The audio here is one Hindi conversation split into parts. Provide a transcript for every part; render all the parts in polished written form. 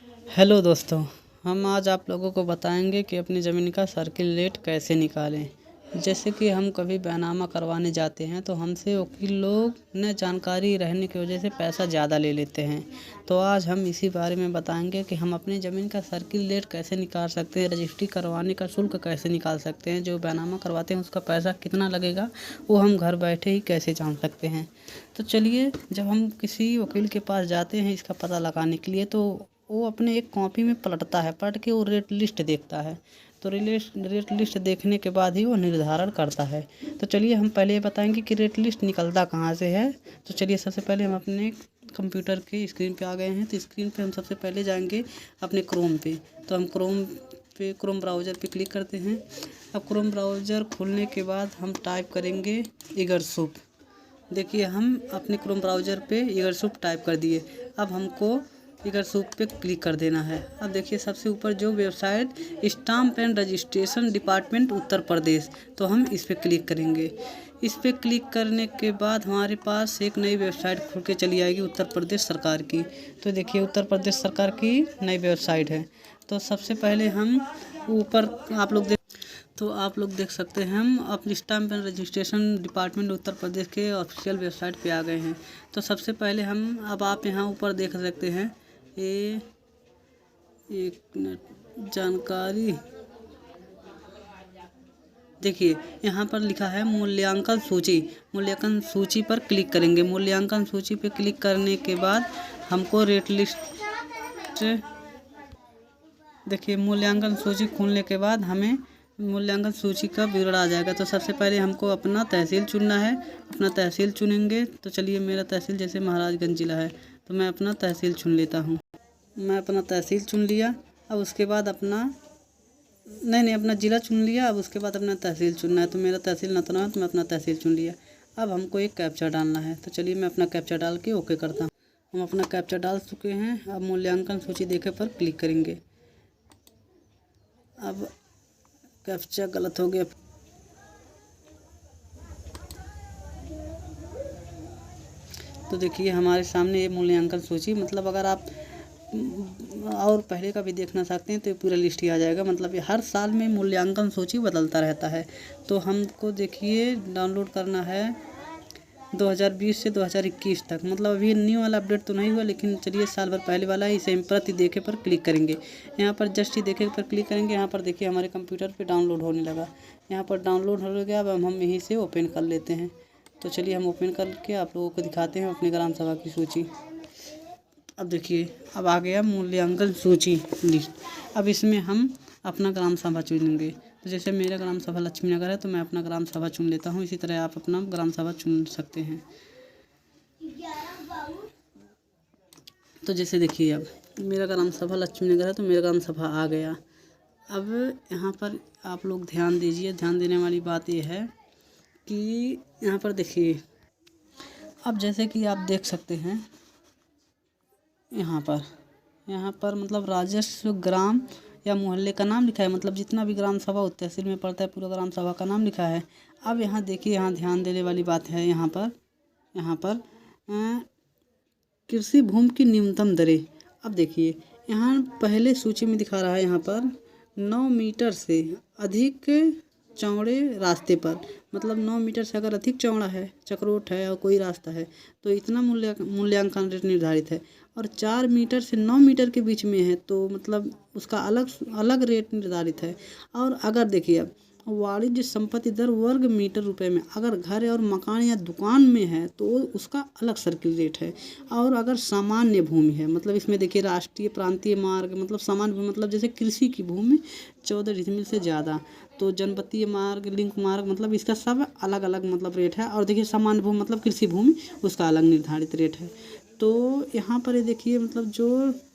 हेलो दोस्तों, हम आज आप लोगों को बताएंगे कि अपनी ज़मीन का सर्किल रेट कैसे निकालें। जैसे कि हम कभी बैनामा करवाने जाते हैं तो हमसे वकील लोग ने जानकारी रहने की वजह से पैसा ज़्यादा ले लेते हैं। तो आज हम इसी बारे में बताएंगे कि हम अपनी ज़मीन का सर्किल रेट कैसे निकाल सकते हैं, रजिस्ट्री करवाने का शुल्क कैसे निकाल सकते हैं, जो बैनामा करवाते हैं उसका पैसा कितना लगेगा वो हम घर बैठे ही कैसे जान सकते हैं। तो चलिए, जब हम किसी वकील के पास जाते हैं इसका पता लगाने के लिए तो वो अपने एक कॉपी में पलटता है, पलट के वो रेट लिस्ट देखता है। तो रेट लिस्ट देखने के बाद ही वो निर्धारण करता है। तो चलिए हम पहले ये बताएंगे कि रेट लिस्ट निकलता कहाँ से है। तो चलिए सबसे पहले हम अपने कंप्यूटर के स्क्रीन पे आ गए हैं। तो स्क्रीन पे हम सबसे पहले जाएंगे अपने क्रोम पे। तो हम क्रोम ब्राउज़र पे क्लिक करते हैं। अब क्रोम ब्राउज़र खोलने के बाद हम टाइप करेंगे ईगरसुप। देखिए हम अपने क्रोम ब्राउज़र पे ईगरसुप टाइप कर दिए। अब हमको ईगरसुप पे क्लिक कर देना है। अब देखिए सबसे ऊपर जो website stamp and registration department Uttar Pradesh, तो हम इस पे क्लिक करेंगे। इस पे क्लिक करने के बाद हमारे पास एक नई वेबसाइट खुल के चली आएगी उत्तर प्रदेश सरकार की। तो देखिए उत्तर प्रदेश सरकार की नई वेबसाइट है। तो सबसे पहले हम ऊपर आप लोग देख सकते हैं हम अपनी stamp and registration department Uttar प्रदेश के ऑफिशियल वेबसाइट पे आ गए हैं। तो सबसे पहले अब आप यहाँ ऊपर देख सकते हैं ये एक मिनट जानकारी। देखिए यहाँ पर लिखा है मूल्यांकन सूची। मूल्यांकन सूची पर क्लिक करेंगे। मूल्यांकन सूची पर क्लिक करने के बाद हमको रेट लिस्ट, देखिए मूल्यांकन सूची खोलने के बाद हमें मूल्यांकन सूची का विवरण आ जाएगा। तो सबसे पहले हमको अपना तहसील चुनना है। अपना तहसील चुनेंगे। तो चलिए मेरा तहसील जैसे महाराजगंज जिला है तो मैं अपना तहसील चुन लेता हूँ। मैं अपना तहसील चुन लिया। अब उसके बाद अपना ज़िला चुन लिया। अब उसके बाद अपना तहसील चुनना है। तो मेरा तहसील नथुना है तो मैं अपना तहसील चुन लिया। अब हमको एक कैप्चा डालना है। तो चलिए मैं अपना कैप्चा डाल के ओके करता हूँ। हम अपना कैप्चा डाल चुके हैं। अब मूल्यांकन सूची देखे पर क्लिक करेंगे। अब कैप्चा गलत हो गया। तो देखिए हमारे सामने ये मूल्यांकन सूची, मतलब अगर आप और पहले का भी देखना चाहते हैं तो ये पूरा लिस्ट ही आ जाएगा। मतलब ये हर साल में मूल्यांकन सूची बदलता रहता है। तो हमको देखिए डाउनलोड करना है 2020 से 2021 तक। मतलब अभी न्यू वाला अपडेट तो नहीं हुआ, लेकिन चलिए साल भर पहले वाला है। इसे प्रति देखे पर क्लिक करेंगे। यहाँ पर जस्ट ही देखे पर क्लिक करेंगे। यहाँ पर देखिए हमारे कंप्यूटर पे डाउनलोड होने लगा। यहाँ पर डाउनलोड हो गया। अब हम यहीं से ओपन कर लेते हैं। तो चलिए हम ओपन करके आप लोगों को दिखाते हैं अपने ग्राम सभा की सूची। अब देखिए अब आ गया मूल्यांकन सूची लिस्ट। अब इसमें हम अपना ग्राम सभा चुनेंगे। तो जैसे मेरा ग्राम सभा लक्ष्मी नगर है तो मैं अपना ग्राम सभा चुन लेता हूँ। इसी तरह आप अपना ग्राम सभा चुन सकते हैं। तो जैसे देखिए अब मेरा ग्राम सभा लक्ष्मी नगर है तो मेरा ग्राम सभा आ गया। अब यहाँ पर आप लोग ध्यान दीजिए। ध्यान देने वाली बात यह है कि यहाँ पर देखिए, अब जैसे कि आप देख सकते हैं यहाँ पर मतलब राजस्व ग्राम या मोहल्ले का नाम लिखा है। मतलब जितना भी ग्राम सभा उस तहसील में पड़ता है पूरा ग्राम सभा का नाम लिखा है। अब यहाँ देखिए, यहाँ ध्यान देने वाली बात है। यहाँ पर कृषि भूमि की न्यूनतम दरें। अब देखिए यहाँ पहले सूची में दिखा रहा है यहाँ पर 9 मीटर से अधिक चौड़े रास्ते पर, मतलब 9 मीटर से अगर अधिक चौड़ा है, चक्रोट है और कोई रास्ता है तो इतना मूल्यांकन रेट निर्धारित है। और 4 मीटर से 9 मीटर के बीच में है तो मतलब उसका अलग रेट निर्धारित है। और अगर देखिए अब वाणिज्य संपत्ति दर वर्ग मीटर रुपए में, अगर घर और मकान या दुकान में है तो उसका अलग सर्किल रेट है। और अगर सामान्य भूमि है, मतलब इसमें देखिए राष्ट्रीय प्रांतीय मार्ग, मतलब सामान्य भूमि मतलब जैसे कृषि की भूमि 14 डिसमिल से ज़्यादा, तो जनपदीय मार्ग, लिंक मार्ग, मतलब इसका सब अलग अलग मतलब रेट है। और देखिए सामान्य भूमि मतलब कृषि भूमि, उसका अलग निर्धारित रेट है। तो यहाँ पर ये देखिए मतलब जो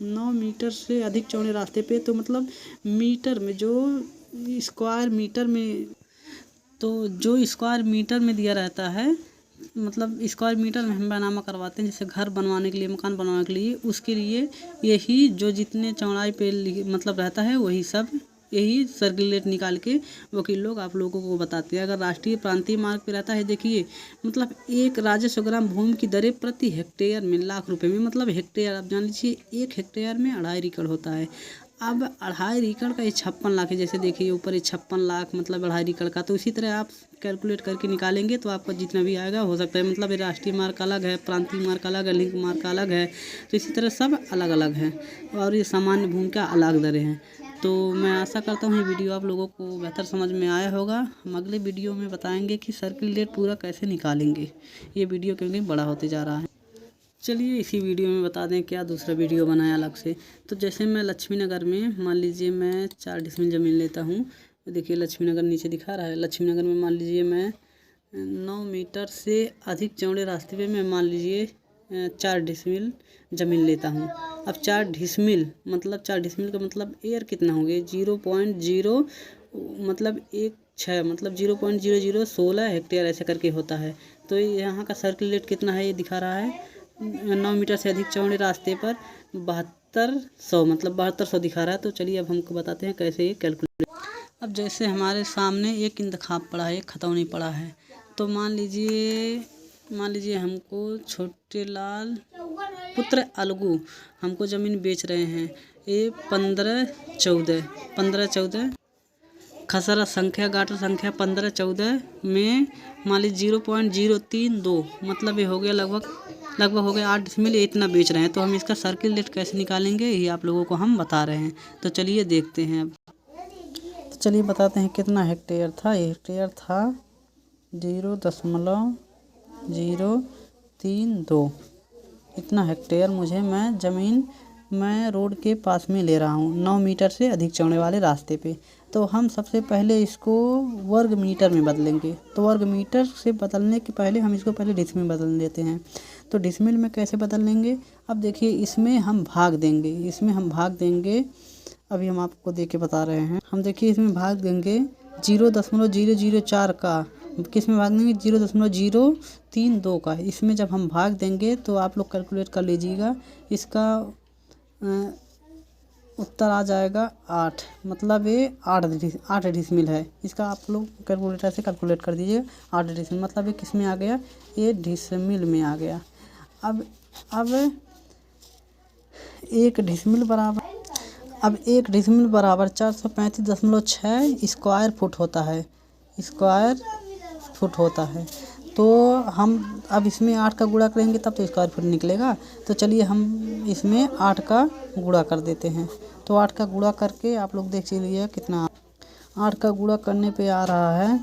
9 मीटर से अधिक चौड़े रास्ते पे, तो मतलब मीटर में जो स्क्वायर मीटर में दिया रहता है, मतलब स्क्वायर मीटर में हम बैनामा करवाते हैं। जैसे घर बनवाने के लिए, मकान बनवाने के लिए, उसके लिए यही जो जितने चौड़ाई पे मतलब रहता है वही सब यही सर्कुलेट निकाल के वकील लोग आप लोगों को बताते हैं। अगर राष्ट्रीय प्रांतीय मार्ग पे रहता है, देखिए मतलब एक राजस्व ग्राम भूमि की दरें प्रति हेक्टेयर में लाख रुपए में, मतलब हेक्टेयर आप जान लीजिए 1 हेक्टेयर में 2.5 एकड़ होता है। अब 2.5 एकड़ का ये 56 लाख है, जैसे देखिए ऊपर ये 56 लाख मतलब 2.5 एकड़ का। तो इसी तरह आप कैलकुलेट करके निकालेंगे तो आपका जितना भी आएगा हो सकता है, मतलब ये राष्ट्रीय मार्ग अलग है, प्रांतीय मार्ग अलग है, लिंक मार्ग अलग है, तो इसी तरह सब अलग अलग है और ये सामान्य भूमि का अलग दरें हैं। तो मैं आशा करता हूँ ये वीडियो आप लोगों को बेहतर समझ में आया होगा। हम अगले वीडियो में बताएंगे कि सर्किल रेट पूरा कैसे निकालेंगे, ये वीडियो क्योंकि बड़ा होते जा रहा है। चलिए इसी वीडियो में बता दें क्या दूसरा वीडियो बनाया अलग से। तो जैसे मैं लक्ष्मी नगर में मान लीजिए मैं 4 डिसमिल ज़मीन लेता हूँ, देखिए लक्ष्मी नगर नीचे दिखा रहा है। लक्ष्मी नगर में मान लीजिए मैं 9 मीटर से अधिक चौड़े रास्ते पे मैं मान लीजिए 4 डिसमिल ज़मीन लेता हूँ। अब 4 डिसमिल मतलब 4 डिसमिल का मतलब एयर कितना हो गया 0.0 मतलब 1/6 मतलब 0.0016 हेक्टेयर ऐसे करके होता है। तो यहाँ का सर्किल रेट कितना है ये दिखा रहा है 9 मीटर से अधिक चौड़े रास्ते पर 7200 मतलब 7200 दिखा रहा है। तो चलिए अब हमको बताते हैं कैसे ये कैलकुलेट। अब जैसे हमारे सामने एक इंतखाब पड़ा है, एक खतौनी पड़ा है, तो मान लीजिए हमको छोटे लाल पुत्र अलगू हमको ज़मीन बेच रहे हैं। ये 15/14 खसरा संख्या गाटर संख्या 15/14 में मान लीजिए 0.032 मतलब ये हो गया लगभग हो गया 8 डिसमिल, ये इतना बेच रहे हैं। तो हम इसका सर्किल रेट कैसे निकालेंगे ये आप लोगों को हम बता रहे हैं। तो चलिए देखते हैं। अब तो चलिए बताते हैं कितना हेक्टेयर था। ये हेक्टेयर था 0.032। इतना हेक्टेयर मैं ज़मीन रोड के पास में ले रहा हूँ 9 मीटर से अधिक चौड़े वाले रास्ते पे। तो हम सबसे पहले इसको वर्ग मीटर में बदलेंगे। तो वर्ग मीटर से बदलने के पहले हम इसको पहले डिसमिल बदल लेते हैं। तो डिसमिल में कैसे बदल लेंगे, अब देखिए इसमें हम भाग देंगे। अभी हम आपको दे के बता रहे हैं। हम देखिए इसमें भाग देंगे 0.004 का, किस में भाग देंगे 0.032 का। इसमें जब हम भाग देंगे तो आप लोग कैलकुलेट कर लीजिएगा, इसका उत्तर आ जाएगा 8 मतलब ये 8 डिसमिल है। इसका आप लोग कैलकुलेटर से कैलकुलेट कर दीजिए 8 डिसमिल मतलब ये किस में आ गया, ये डिसमिल में आ गया। अब 1 डिसमिल बराबर 435.6 स्क्वायर फुट होता है। तो हम अब इसमें 8 का गुणा करेंगे तब तो स्क्वायर फुट निकलेगा। तो चलिए हम इसमें 8 का गुणा कर देते हैं। तो 8 का गुणा करके आप लोग देख लीजिए कितना, 8 का गुणा करने पे आ रहा है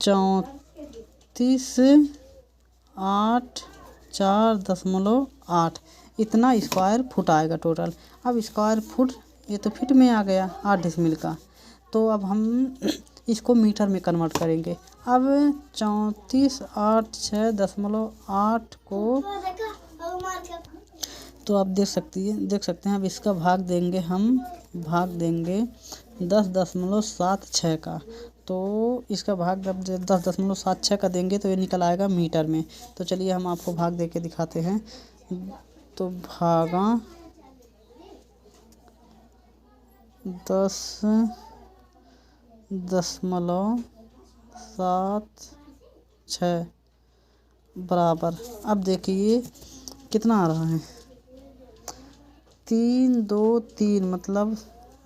34,848 इतना स्क्वायर फुट आएगा टोटल। अब स्क्वायर फुट ये तो फिट में आ गया 8 डिसमिल का। तो अब हम इसको मीटर में कन्वर्ट करेंगे। अब 34,806.8 को तो आप देख सकते हैं। अब इसका भाग देंगे 10.76 का। तो इसका भाग जब 10.76 का देंगे तो ये निकल आएगा मीटर में। तो चलिए हम आपको भाग दे के दिखाते हैं। तो भागा 10.76 बराबर, अब देखिए कितना आ रहा है 323 मतलब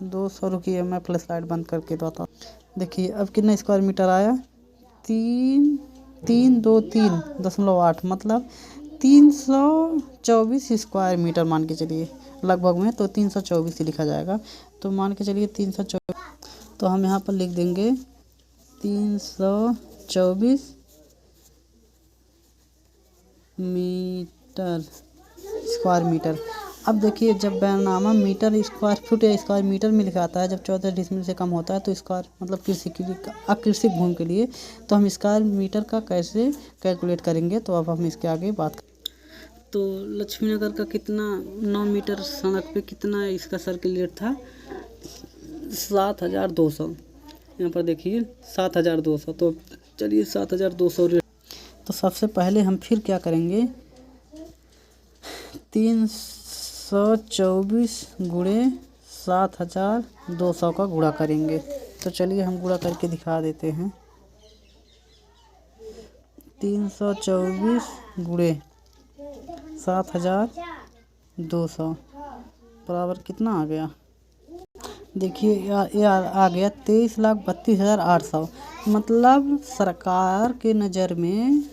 200। रुकिए मैं फ्लैश लाइट बंद करके बता। देखिए अब कितना स्क्वायर मीटर आया 323.8 मतलब 324 स्क्वायर मीटर मान के चलिए लगभग में। तो 324 ही लिखा जाएगा। तो मान के चलिए 324। तो हम यहाँ पर लिख देंगे 324 मीटर स्क्वायर मीटर। अब देखिए जब बैनामा मीटर स्क्वायर फुट या स्क्वायर मीटर में लिखा आता है, जब 14 डिसमिल से कम होता है तो स्क्वायर मतलब अकृषि भूमि के लिए, तो हम स्क्वायर मीटर का कैसे कैलकुलेट करेंगे तो अब हम इसके आगे बात करें। तो लक्ष्मी नगर का कितना 9 मीटर सड़क पे कितना इसका सर्किल रेट था 7,200। यहाँ पर देखिए 7,200। तो चलिए 7,200 रेट। तो सबसे पहले हम फिर क्या करेंगे 324 गुणे 7200 का गुणा करेंगे। तो चलिए हम गुणा करके दिखा देते हैं। 324 गुणे 7200 बराबर कितना आ गया? देखिए ये आ गया 23,32,800। मतलब सरकार के नज़र में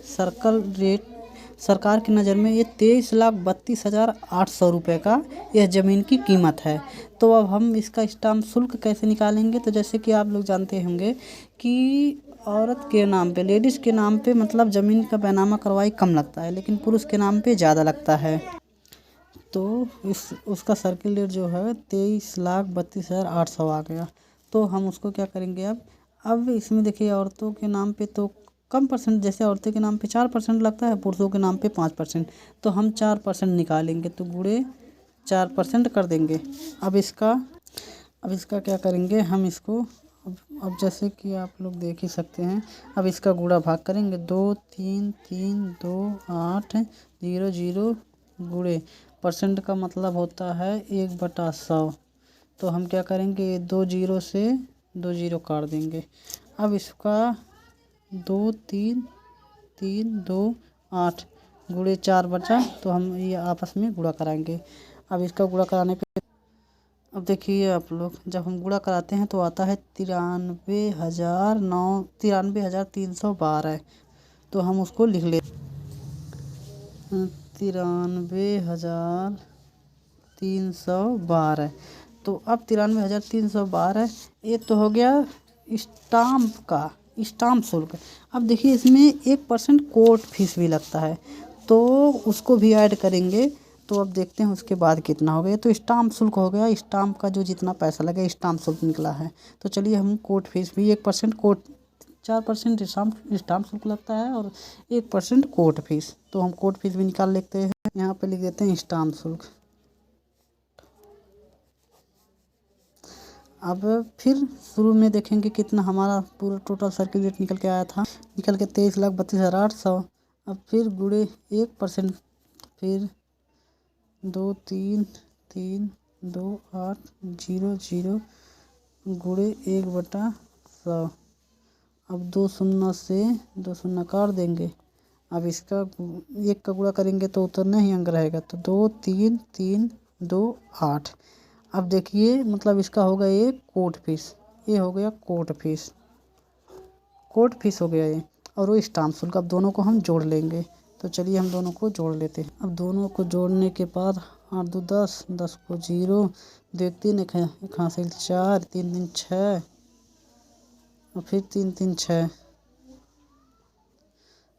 सरकार की नज़र में ये 23,32,800 रुपये का यह ज़मीन की कीमत है। तो अब हम इसका स्टाम्प शुल्क कैसे निकालेंगे? तो जैसे कि आप लोग जानते होंगे कि औरत के नाम पे, लेडीज़ के नाम पे मतलब ज़मीन का बैनामा करवाई कम लगता है, लेकिन पुरुष के नाम पे ज़्यादा लगता है। तो उसका सर्किल रेट जो है 23,32,800 आ गया। तो हम उसको क्या करेंगे अब इसमें देखिए औरतों के नाम पे तो कम परसेंट, जैसे औरतों के नाम पे 4% लगता है, पुरुषों के नाम पे 5%। तो हम 4% निकालेंगे, तो गुणे 4% कर देंगे। अब इसका क्या करेंगे हम इसको, अब जैसे कि आप लोग देख ही सकते हैं। अब इसका गुणा भाग करेंगे 2 3 3 2 8 0 0 गुणे परसेंट का मतलब होता है 1/100। तो हम क्या करेंगे 2 0 से 2 0 काट देंगे। अब इसका 2 3 3 2 8 गुणे 4 बचा, तो हम ये आपस में गुणा कराएंगे। अब इसका गुणा कराने पे अब देखिए आप लोग, जब हम गुणा कराते हैं तो आता है 93,312। तो हम उसको लिख ले 93,312। तो अब 93,312 ये तो हो गया स्टाम्प शुल्क। अब देखिए इसमें 1% कोर्ट फीस भी लगता है, तो उसको भी ऐड करेंगे। तो अब देखते हैं उसके बाद कितना हो गया। तो स्टाम्प शुल्क हो गया, स्टाम्प का जो जितना पैसा लगे स्टाम्प शुल्क निकला है। तो चलिए हम कोर्ट फीस भी 1% कोर्ट 4% स्टाम्प शुल्क लगता है और 1% कोर्ट फीस। तो हम कोर्ट फीस भी निकाल लेते हैं। यहाँ पे लिख देते हैं स्टाम्प शुल्क। अब फिर शुरू में देखेंगे कितना हमारा पूरा टोटल सर्किल रेट निकल के आया था, निकल के 23,32,800। अब फिर गुणे 1%, फिर 2 3 3 2 8 0 0 गुणे 1/100। अब 2 शून्य से 2 शून्य काट देंगे। अब इसका 1 का गुणा करेंगे तो उतना ही अंक रहेगा। तो 2 3 3 2 8। अब देखिए मतलब इसका होगा ये कोर्ट फीस, ये हो गया कोर्ट फीस हो गया ये, और वो स्टाम्प शुल्क। अब दोनों को हम जोड़ लेंगे। तो चलिए हम दोनों को जोड़ लेते हैं। अब दोनों को जोड़ने के बाद 8 2 10, 10 को 0, 2 3 1 हासिल 4, 3 3 6 और फिर 3 3 6,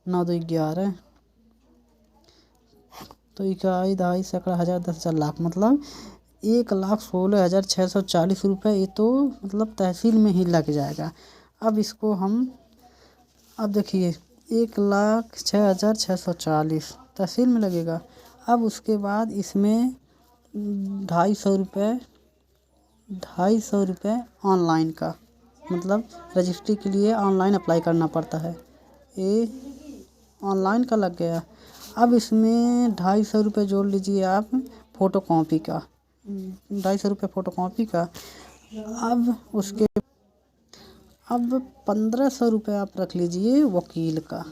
9 2 11। तो इकाई दहाई सैकड़ा हज़ार 10,000 लाख मतलब 1,16,640 रुपये। ये तो मतलब तहसील में ही लग जाएगा। अब इसको हम अब देखिए 1,06,640 तहसील में लगेगा। अब उसके बाद इसमें 250 रुपये ऑनलाइन का, मतलब रजिस्ट्री के लिए ऑनलाइन अप्लाई करना पड़ता है, ये ऑनलाइन का लग गया। अब इसमें 250 रुपये जोड़ लीजिए आप फ़ोटो कॉपी का, 250 रुपये फ़ोटो कॉपी का। अब 1,500 रुपये आप रख लीजिए वकील का।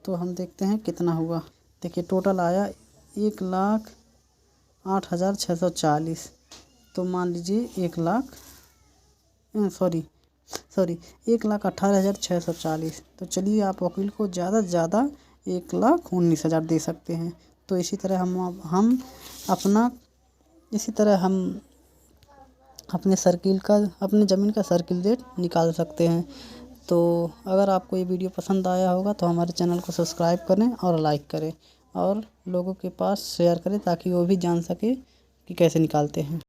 तो हम देखते हैं कितना हुआ। देखिए टोटल आया 1,08,640। तो मान लीजिए 1,18,640। तो चलिए आप वकील को ज़्यादा से ज़्यादा 1,19,000 दे सकते हैं। तो इसी तरह हम अपने ज़मीन का सर्किल रेट निकाल सकते हैं। तो अगर आपको ये वीडियो पसंद आया होगा तो हमारे चैनल को सब्सक्राइब करें और लाइक करें और लोगों के पास शेयर करें, ताकि वो भी जान सके कि कैसे निकालते हैं।